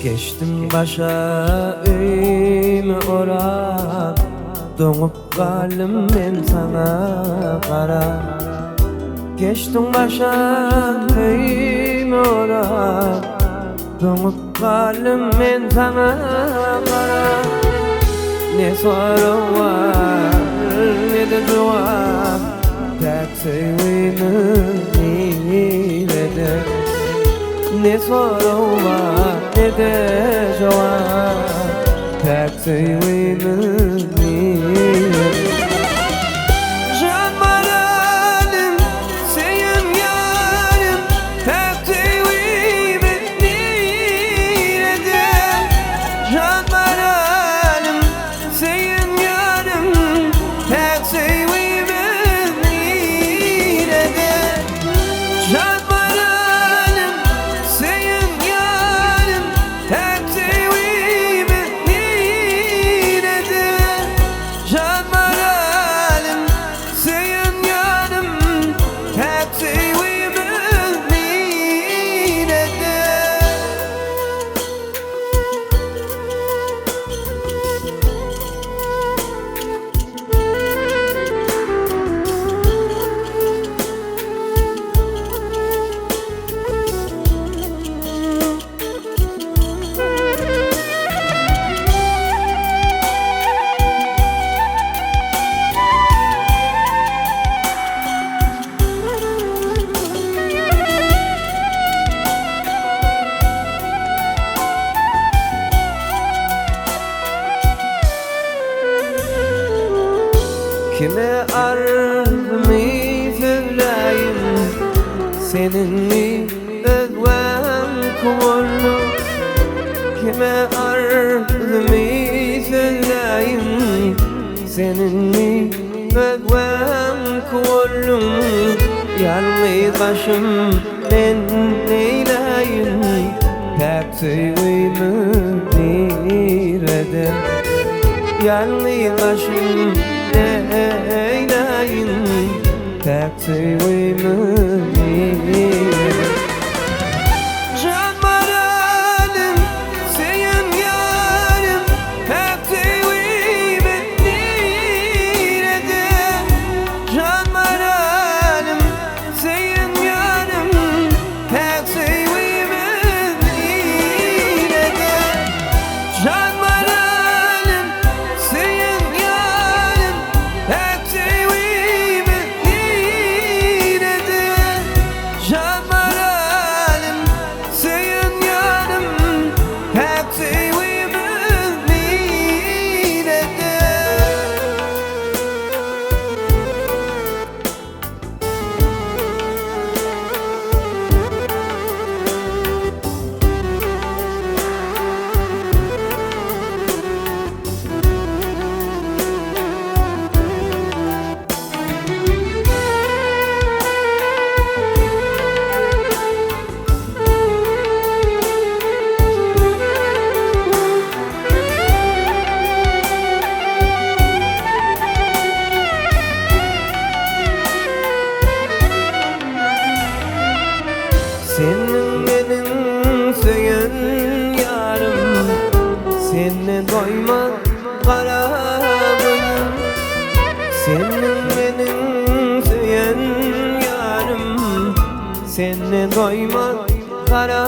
Geçtim başa öyme orap, donup kaldım ben sana karap. Geçtim başa öyme orap, donup kaldım ben sana karap. Ne sorun var ne de cevap, tek sevdiğimi bilede. Ne sorun var ne de cevap, tek sevdiğimi bilede. Can halim senin yarım, tek sevdiğimi bilede. Can halim senin yarım, tek sevdiğimi bilede. Can halim senin yarım, tek sevdiğimi bilede. Can halim senin yarım, tek sevdiğimi bilede. Kime arzımı söyleyeyim, senin mi özlem kullu? Kime arzımı söyleyeyim, senin mi özlem kullu? Yalnız başım ben neyleyim, tek sevdiğimi bilede. Yalnız başım neyleyim, tek sevdiğimi bilede. Can halim senin yarım, tek sevdiğimi bilede. Can halim senin yarım, tek sevdiğimi bilede. Can halim senin yarım, tek sevdiğimi bilede. Can halim senin yarım, tek sevdiğimi bilede. Senin benim söyün yarım, seninle doymaz kara boyun. Senin benim söyün yarım, seninle doymaz kara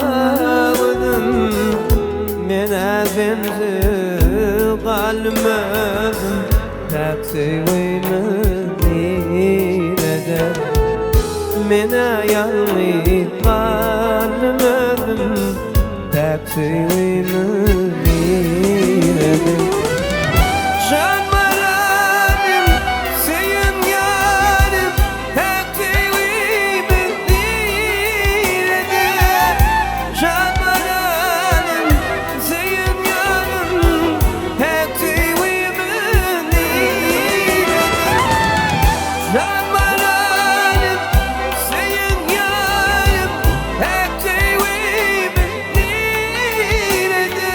boyun. Mene bensiz kalmadım, tek sevdiğimi bilede. Mene yalnız kalmadım, tek sevdiğimi bilede. Can halim senin yarım, tek sevdiğimi bilede. Can halim senin yarım, tek sevdiğimi bilede. Can halim senin yarım, tek sevdiğimi bilede.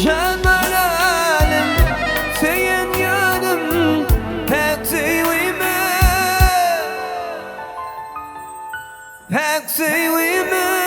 Can halim senin yarım, tek sevdiğimi, tek sevdiğimi